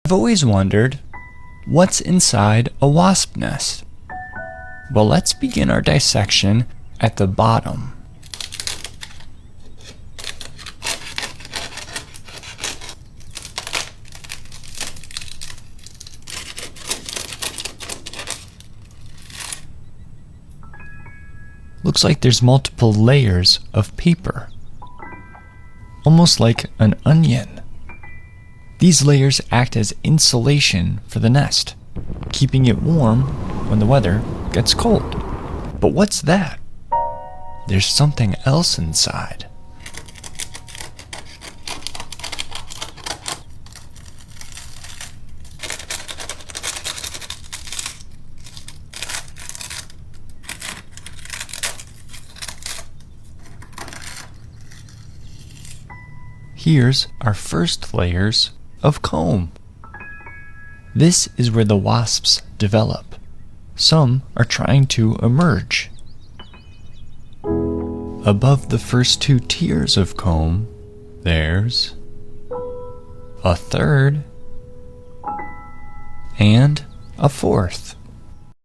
I've always wondered, what's inside a wasp nest? Well, let's begin our dissection at the bottom. Looks like there's multiple layers of paper, almost like an onion. These layers act as insulation for the nest, keeping it warm when the weather gets cold. But what's that? There's something else inside. Here's our first layers of comb. This is where the wasps develop. Some are trying to emerge. Above the first two tiers of comb, there's a third and a fourth.